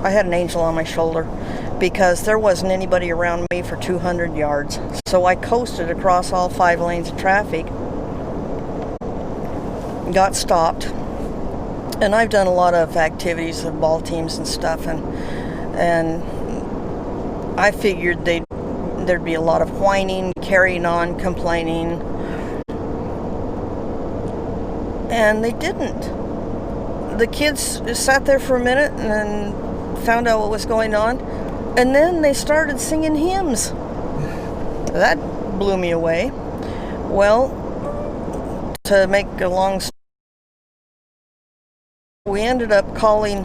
I had an angel on my shoulder because there wasn't anybody around me for 200 yards. So I coasted across all 5 lanes of traffic, got stopped, and I've done a lot of activities of ball teams and stuff, and I figured there'd be a lot of whining, carrying on, complaining, and they didn't. The kids sat there for a minute and then found out what was going on, and then they started singing hymns. That blew me away. Well, to make a long story, we ended up calling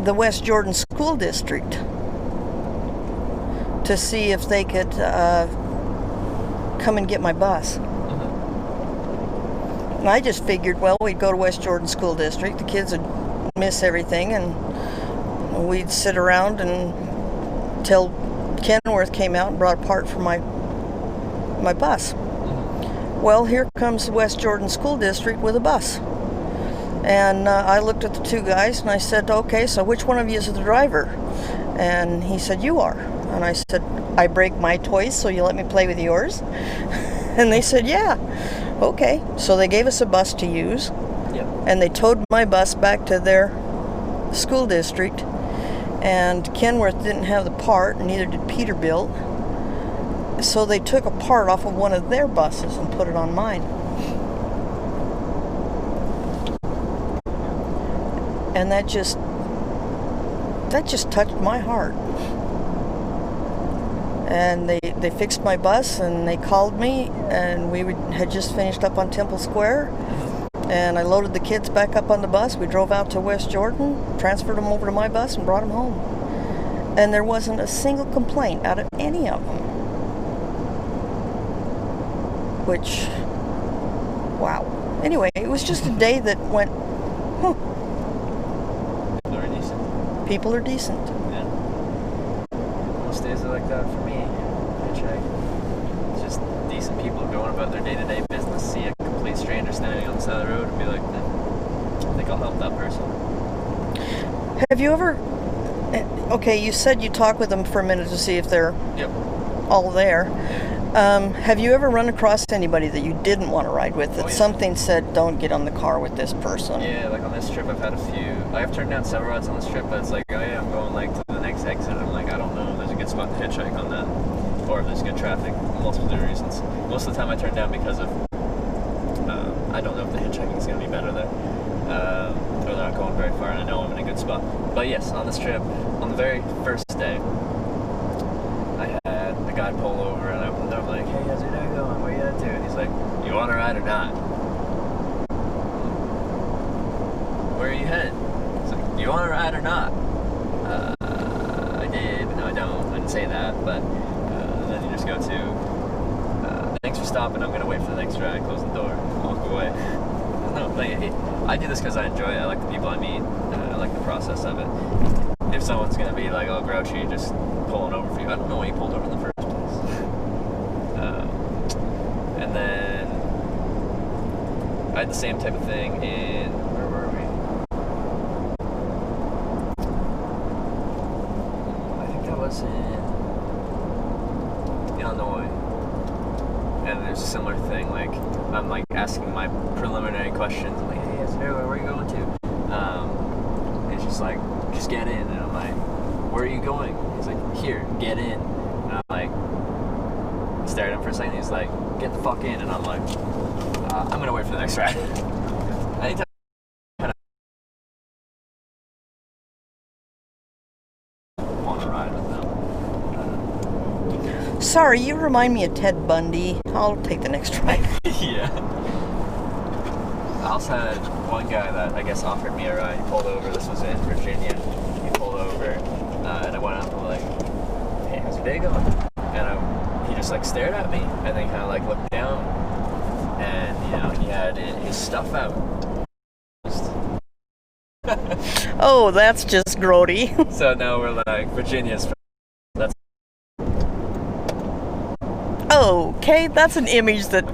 the West Jordan School District to see if they could come and get my bus. And I just figured, well, we'd go to West Jordan School District, the kids would miss everything, and we'd sit around until Kenworth came out and brought a part for my bus. Well, here comes the West Jordan School District with a bus. And I looked at the 2 guys and I said, okay, so which one of you is the driver? And he said, you are. And I said, I break my toys, so you let me play with yours? And they said, yeah. Okay. So they gave us a bus to use. Yep. And they towed my bus back to their school district. And Kenworth didn't have the part, and neither did Peterbilt. So they took a part off of one of their buses and put it on mine. And that just touched my heart. And they fixed my bus, and they called me, and we had just finished up on Temple Square, and I loaded the kids back up on the bus. We drove out to West Jordan, transferred them over to my bus, and brought them home. And there wasn't a single complaint out of any of them. Which, wow. Anyway, it was just a day that went, huh. People are decent. People are decent. Yeah. Most days are like that for me. It's just decent people going about their day-to-day business, see a complete stranger standing on the side of the road and be like, I think I'll help that person. Have you ever, okay, you said you talk with them for a minute to see if they're Yep. all there. Yeah. Have you ever run across anybody that you didn't want to ride with, that Oh, yeah. something said, don't get on the car with this person? Yeah, like on this trip I've had a few. I've turned down several rides on this trip, but it's like, oh yeah, I'm going like to the next exit. I'm like, I don't know, there's a good spot to hitchhike on that. Or if there's good traffic, multiple different reasons. Most of the time I turn down because of, I don't know if the hitchhiking is going to be better there. Or they're not going very far and I know I'm in a good spot. But yes, on this trip, on the very first day, I had a guy pull over and I opened the door, I'm like, hey, how's your day going? What are you at, dude? And he's like, you want to ride or not? Where are you headed? He's like, do you want to ride or not? I did, but no I don't. I didn't say that, but then you just go to, thanks for stopping, I'm going to wait for the next ride, close the door, walk away. No, like, I do this because I enjoy it. I like the people I meet. I like the process of it. If someone's going to be like, oh, grouchy, just pulling over for you, I don't know why you pulled over in the first place. And then I had the same type of thing in, where were we? I think that was in Illinois. And there's a similar thing, like, I'm like asking my preliminary questions. I'm like, hey, where are you going to? It's just like, just get in. And I'm like, where are you going? He's like, here, get in. And I'm like, stared at him for a second. He's like, get the fuck in. And I'm like, I'm gonna wait for the next ride. Anytime I want to ride with them. Sorry, you remind me of Ted Bundy. I'll take the next ride. Yeah. I also had one guy that I guess offered me a ride. He pulled over. This was in Virginia. He pulled over, and I went up and like, hey, how's your day going? And he just like stared at me, and then kind of like looked down, and you know he had his stuff out. Oh, that's just grody. So now we're like, Virginia's. That's okay, that's an image that.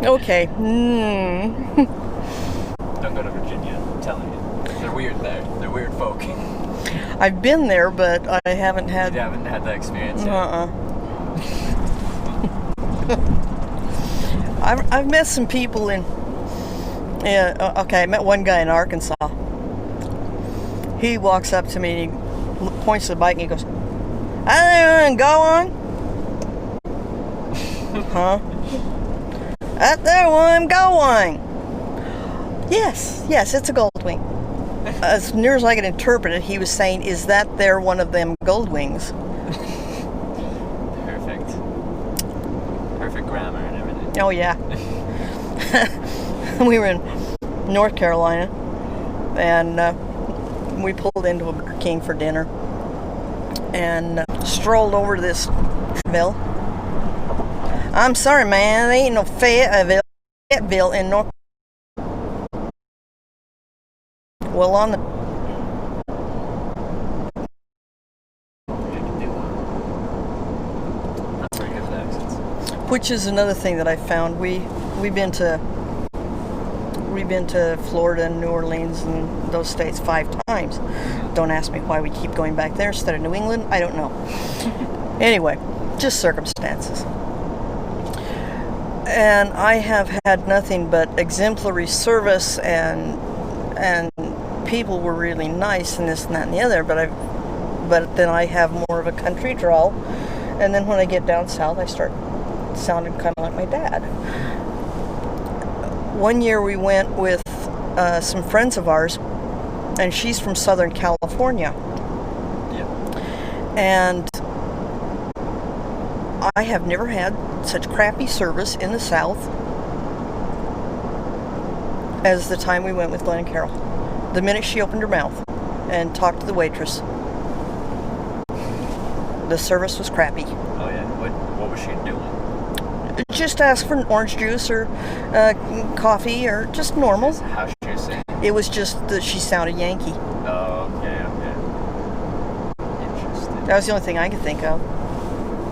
Okay. Don't go to Virginia. I'm telling you, they're weird there. They're weird folk. I've been there, but I haven't You had. haven't had that experience yet. I've met some people in. Yeah. Okay. I met one guy in Arkansas. He walks up to me and he points to the bike and he goes, "I don't go on." Huh? That there one, go on. Yes, it's a Goldwing. As near as I could interpret it, he was saying, "Is that there one of them Goldwings?" Perfect grammar and everything. Oh yeah. We were in North Carolina, and we pulled into a Burger King for dinner, and strolled over to this Fayetteville. I'm sorry, man, there ain't no Fayetteville in North. Well, on the Not very good with accents. which is another thing that I found. We've been to Florida and New Orleans and those states 5 times. Don't ask me why we keep going back there instead of New England. I don't know. Anyway, just circumstances. And I have had nothing but exemplary service, and people were really nice and this and that and the other. But then I have more of a country drawl, and then when I get down south, I start sounding kind of like my dad. One year we went with some friends of ours, and she's from Southern California. Yeah. And I have never had such crappy service in the South as the time we went with Glenn and Carol. The minute she opened her mouth and talked to the waitress, the service was crappy. Oh yeah. What was she doing? Just ask for an orange juice or coffee or just normal. How she was saying? It was just that she sounded Yankee. Oh, okay. Interesting. That was the only thing I could think of.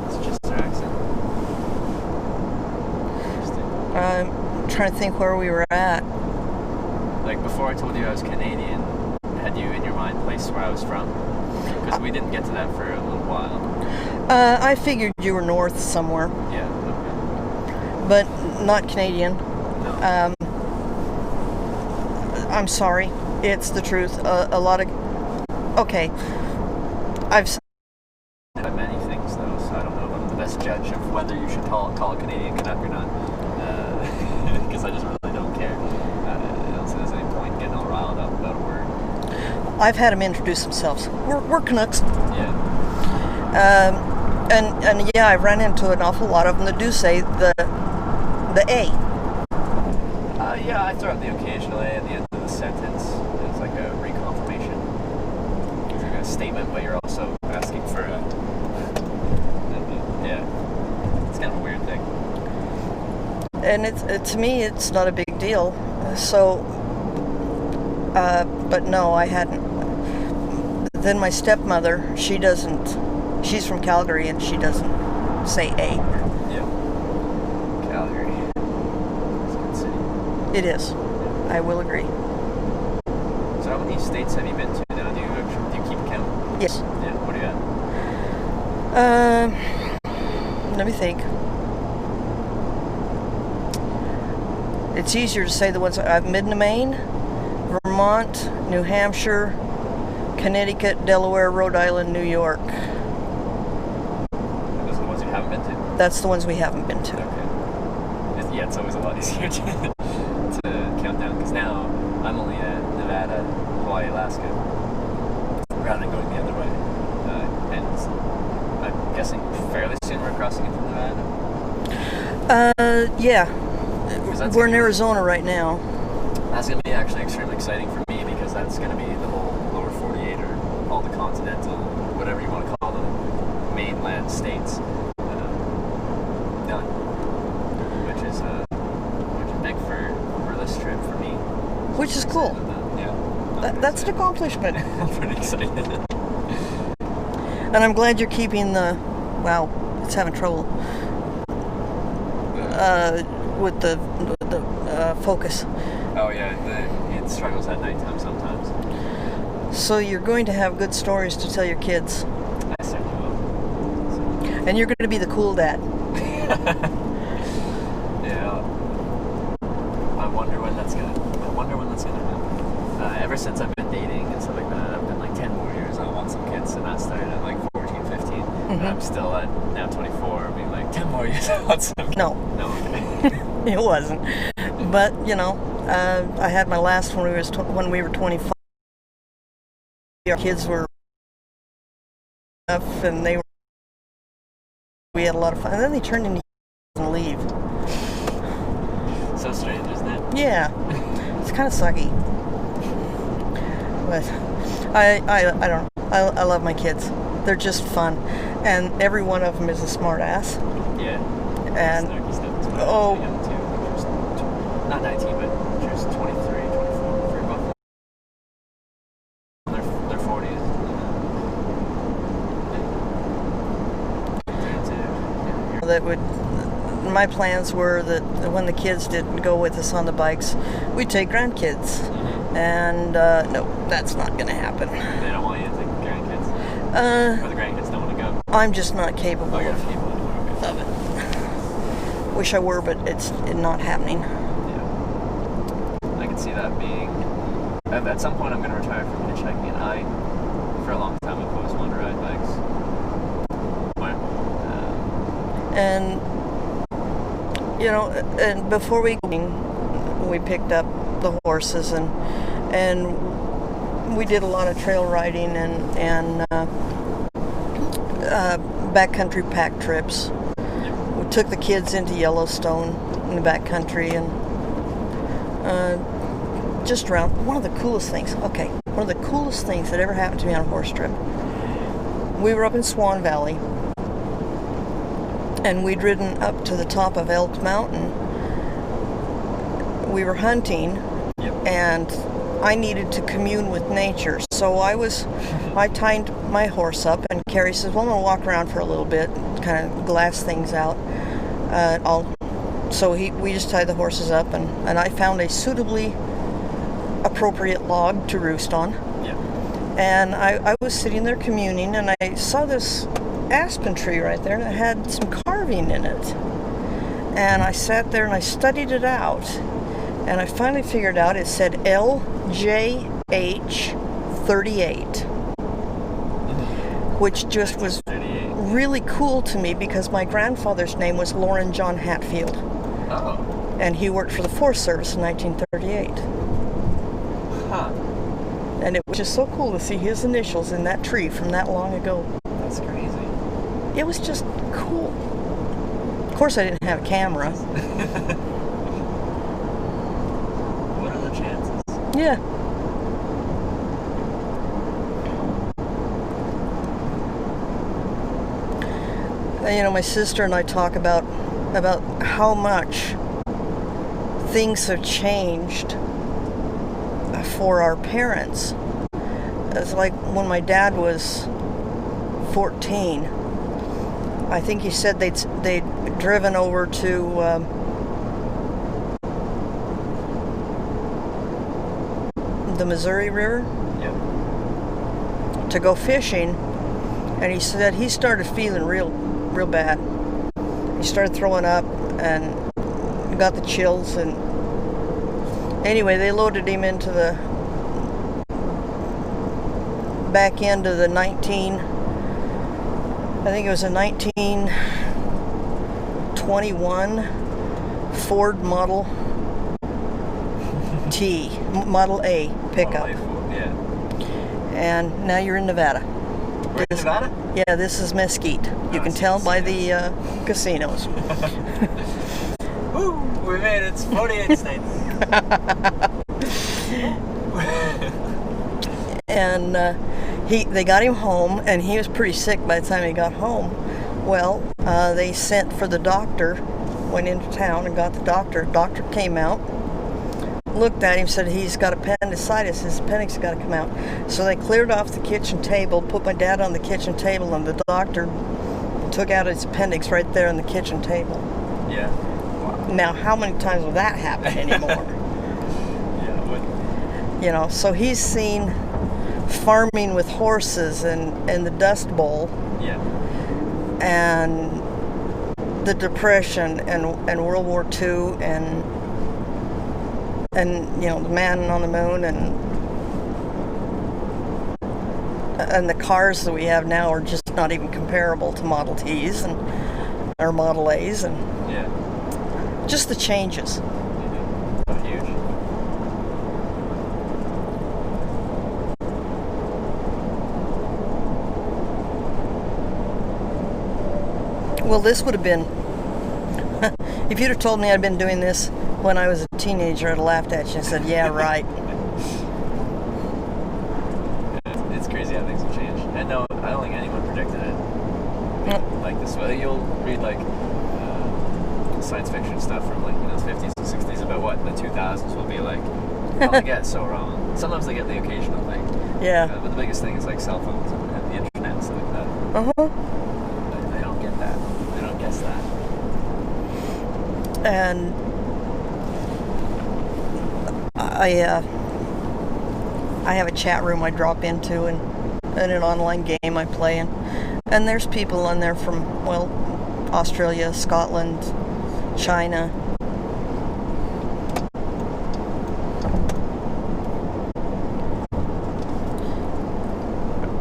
It's just her accent. Interesting. I'm trying to think where we were at. Like before I told you I was Canadian, had you in your mind placed where I was from? Because we didn't get to that for a little while. I figured you were north somewhere, Yeah. but not Canadian. No. I'm sorry. It's the truth. A lot of... Okay. I've... By many things though, so I don't know if I'm the best judge of whether you should call it Canadian Canuck or not. Because I just really don't care. I don't see there's any point getting all riled up about a word. I've had them introduce themselves. We're Canucks. Yeah. And yeah, I've run into an awful lot of them that do say the A. Yeah, I throw out the occasional A at the end of the sentence. It's like a reconfirmation. It's like a statement, but you're also asking for a... Yeah. It's kind of a weird thing. And to me, it's not a big deal. So, but no, I hadn't. Then my stepmother, she's from Calgary, and she doesn't say A. Yeah. Calgary. It's a good city. It is. I will agree. So how many states have you been to now? Do you keep count? Yes. Yeah, what do you got? Let me think. It's easier to say the ones I've been to: Maine, Vermont, New Hampshire, Connecticut, Delaware, Rhode Island, New York. Those are the ones you haven't been to? That's the ones we haven't been to. Okay. Yeah, it's always a lot easier to count down, because now I'm only at Nevada, Hawaii, Alaska, rather than going the other way. And I'm guessing fairly soon we're crossing into Nevada? Yeah. That's We're in Arizona right now. That's going to be actually extremely exciting for me, because that's going to be the whole lower 48, or all the continental, whatever you want to call them, mainland states done, which is big for this trip for me. Which is cool. Yeah. That's an accomplishment. I'm pretty excited. And I'm glad you're keeping the... Wow, it's having trouble. With the focus. Oh yeah, it struggles at nighttime sometimes. So you're going to have good stories to tell your kids. I certainly will. And you're going to be the cool dad. Yeah. I wonder when that's gonna happen. Ever since I've been dating and stuff like that, I've been like 10 more years. I want some kids, and that started at like 14, 15. And I'm still at now 24, being like 10 more years. I want some kids. No. No, okay. It wasn't. But, I had my last one when we were 25. Our kids were enough, and we had a lot of fun. And then they turned into and leave. So strange, isn't it? Yeah. It's kind of sucky. But I don't know. I love my kids. They're just fun. And every one of them is a smart ass. Yeah. And Snarky stuff. That's what oh. I was young too. She was not 19, but she was 23, 24, for both. Their 40s. That would. My plans were that when the kids didn't go with us on the bikes, we'd take grandkids. And no, that's not going to happen. They don't want you to take grandkids? Or the grandkids don't want to go? I'm just not capable Oh, you're not capable anymore. of it. Wish I were, but it's not happening. Yeah. I can see that being... At some point I'm going to retire from hitchhiking, and for a long time, I've always wanted to ride bikes. And, and before we picked up the horses, and we did a lot of trail riding and backcountry pack trips. We took the kids into Yellowstone in the backcountry and just around. One of the coolest things that ever happened to me on a horse trip. We were up in Swan Valley, and we'd ridden up to the top of Elk Mountain. We were hunting, and I needed to commune with nature. So I tied my horse up, and Carrie says, well, I'm going to walk around for a little bit, kind of glass things out. We just tied the horses up, and I found a suitably appropriate log to roost on. Yeah. And I was sitting there communing, and I saw this aspen tree right there that had some carving in it. And I sat there and I studied it out. And I finally figured out it said LJH 38, which just was really cool to me because my grandfather's name was Lauren John Hatfield. Oh. And he worked for the Forest Service in 1938. Huh. And it was just so cool to see his initials in that tree from that long ago. That's crazy. It was just cool. Of course, I didn't have a camera. What are the chances? Yeah. My sister and I talk about how much things have changed for our parents. It's like when my dad was 14, I think he said they'd driven over to the Missouri River to go fishing, and he said he started feeling real bad. He started throwing up and got the chills, and anyway, they loaded him into the back end of the 1921 Ford Model A pickup. Yeah. And now you're in Nevada. We're in Nevada? Yeah, this is Mesquite. You can tell by the casinos. Woo! We made it. It's 48 states. And they got him home, and he was pretty sick by the time he got home. Well, they sent for the doctor, went into town and got the doctor. Doctor came out, looked at him, said he's got appendicitis, his appendix has got to come out. So they cleared off the kitchen table, put my dad on the kitchen table, and the doctor took out his appendix right there on the kitchen table. Yeah. Now, how many times will that happen anymore? Yeah, it would. So he's seen farming with horses and the Dust Bowl Yeah. and the Depression and World War II and you know, the Man on the Moon and the cars that we have now are just not even comparable to Model Ts or Model A's, and Yeah. just the changes. Oh, huge. Well, this would have been, if you'd have told me I'd been doing this when I was a teenager, I'd have laughed at you and said, yeah, right. It's crazy how things have changed. And no, I don't think anyone predicted it like this. Well, you'll read like science fiction stuff from like, you know, the 50s and 60s about what the 2000s will be like. Oh, they get so wrong. Sometimes they get the occasional thing. Yeah. But the biggest thing is like cell phones and the internet and stuff like that. Uh-huh. They don't get that. They don't guess that. And I have a chat room I drop into and an online game I play in. And there's people on there from, well, Australia, Scotland, China.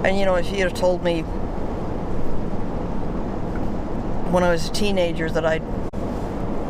And you know, if you'd have told me when I was a teenager that I'd